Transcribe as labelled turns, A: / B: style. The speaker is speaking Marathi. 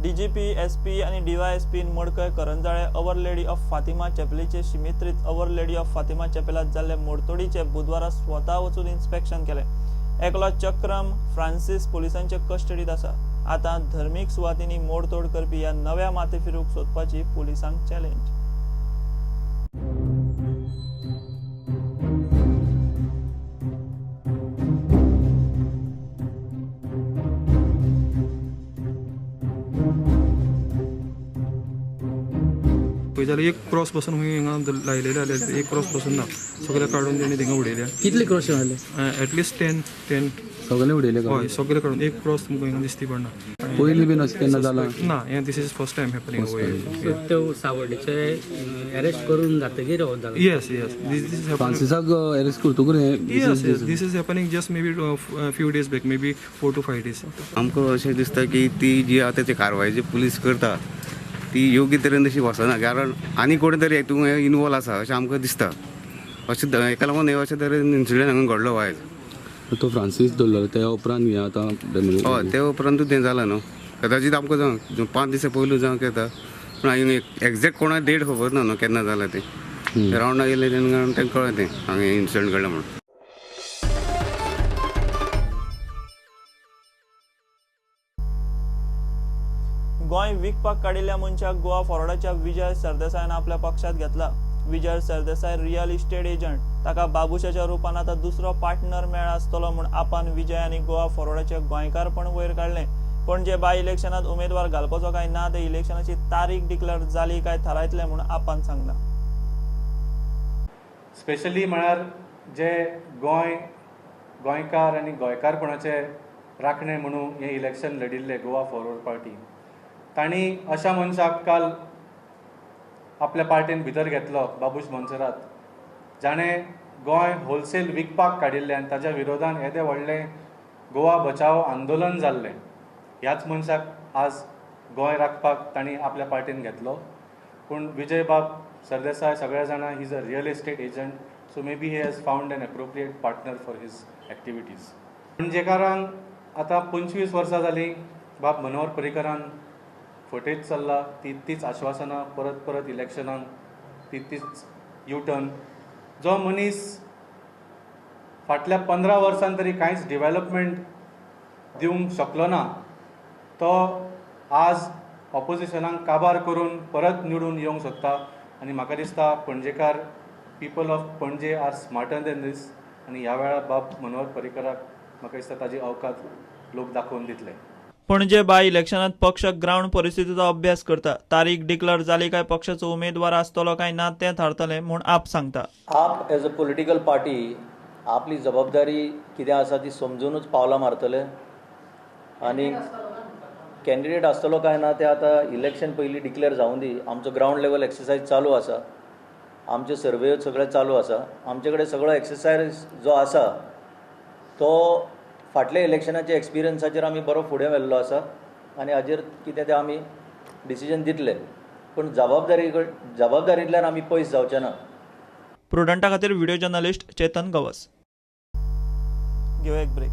A: डीजीपी, एसपी आणि DYSP Madkai Karanzalem Our Lady of Fatima चॅपेलीचे शिमित्रीत अवर लेडी ऑफ फातिमा चॅपेलात जाल्ले मोडतोडीचे बुधवारा स्वता वचून इन्स्पेक्शन केले। एकलो चक्रम फ्रांसिस पोलिसांचे कस्टडीत आसा। आता धर्मीक सुवातींनी मोडतोड करपी ह्या नव्या माथेफिरूक सोदपाची पोलिसांक चॅलेंज।
B: पळय एक क्रॉस बसून हिंगा लायलेले जाल्यार एक क्रॉस बसून ना सगळे काढून तेणी थिंगा उडयल्या।
C: कितले क्रॉस आले?
B: एटलिस्ट 10
C: सगळे उडयले का?
B: हय सगळे काढून एक क्रॉस तुमकां हिंगा दिसती पडना।
C: पयलीं बीन अशें केन्ना जालां
B: ना, हे this is first time happening.
D: तो सावड्डेचे अरेस्ट करून जातकीर हो जालो।
B: येस दिस इज
C: फ्रांसिसाक अरेस्ट करतकूर
B: yes this is happening just may be few days back, may be 4 to 5 days।
E: आमकां अशें दिसता की ती जी आतां ती कारवाय जी पुलीस करता ती योग्य तरेन अशी वचना, कारण आनी कोण तरी हेतून इनवॉल्व आसा अशें आमकां दिसता। अशें हेका लागून हे अशें तरेन इन्सिडंट हांगा घडलो आयज।
C: तो फ्रांसीस दवरलो त्या उपरांत हें आतां
E: हय ते उपरांतूच तें जालां न्हू। कदाचित आमकां जावं 5 दीस पयलू जावं येता, पूण हांवें एक्झॅक्ट कोणा डेट खबर ना न्हू केन्ना जालां तें। रावंडा गेले तेन्ना तांकां कळ्ळें तें हांगा इन्सिडंट घडला म्हणून।
A: गोंय विकपाक काडिल्ल्या मनशाक गोवा फॉरवर्डाच्या विजय सरदेसायान आपल्या पक्षात घेतला। Vijay Sardesai real estate agent, ताका बाबुशाच्या रुपान आता दुसरो पार्टनर मेळ आसतलो म्हूण आपान विजय आनी गोवा फॉरवर्डाचे गोंयकारपण वयर काडले। पणजे बाय इलेक्शनात उमेदवार घालपाचो काय ना ते इलेक्शनाची तारीख डिक्लेअर जाली काय थारायतले म्हूण आपान सांगला।
F: स्पेशली म्हळ्यार जे गोंयकार आनी गोंयकारपणाचे राखणे म्हणून हे इलेक्शन लडिल्ले गोवा फॉरवर्ड पार्टी, तांणी अशा मनशाक काल आपल्या पार्टीन भितर घेतलो, बाबूश मोन्सेरात, जाणें गोंय होलसेल विकपाक काडिल्लें आनी ताच्या विरोधान येदें व्हडलें गोवा बचाव आंदोलन जाल्लें। ह्याच मनशाक आज गोंय राखपाक तांणी आपल्या पार्टीन घेतलो। पूण विजय बाब सरदेसाय सगळे जाणां he is a real estate agent, so may be he has found an appropriate partner for his activities. पणजेकारांक आतां 25 वर्सां जालीं बाब मनोहर पर्रीकरान फटयत चल्ला, तीच आश्वासनां परत इलेक्शनांक, तीच यू-टर्न। जो मनीस फाटल्या 15 वर्सां तरी कांयच डेव्हलपमेंट दिवंक शकलो ना, तो आज ऑपोजिशनाक काबार करून परत निवडून येवंक सोदता। आनी म्हाका दिसता पणजेकार, पीपल ऑफ पणजे आर स्मार्टर दॅन दीस, आनी ह्या वेळार बाब मनोहर पर्रीकराक म्हाका दिसता ताजी अवकात लोक दाखोवन दितले।
A: पणजे बाय इलेक्शनात पक्ष ग्राउंड परिस्थितीचो अभ्यास करता। तारीख डिक्लेअर जाली काय पक्षाचो उमेदवार आसतलो काय ना तें थारतलें म्हूण आप सांगता।
G: आप एज अ पॉलिटिकल पार्टी आपली जबाबदारी कितें आसा ती समजूनच पावलां मारतले, आनी कॅन्डिडेट आसतलो काय ना तें आतां इलेक्शन पयलीं डिक्लेअर जावं दी। आमचो ग्राउंड लेवल एक्सरसायज चालू आसा, आमचे सर्वे सगळे चालू आसा। आमचे कडेन सगळो एक्सरसायज जो आसा तो फाटल्या इलेक्शनाच्या एक्सपिरियन्साचेर आमी बरो फुडें व्हेल्लो आसा, आनी हाजेर कितें तें आमी डिसिजन दितले। पूण जबाबदारींतल्यान आमी पयस जावचे ना।
A: प्रुडंटा खातीर व्हिडिओ जर्नलिस्ट चेतन गवस। घेऊ एक ब्रेक।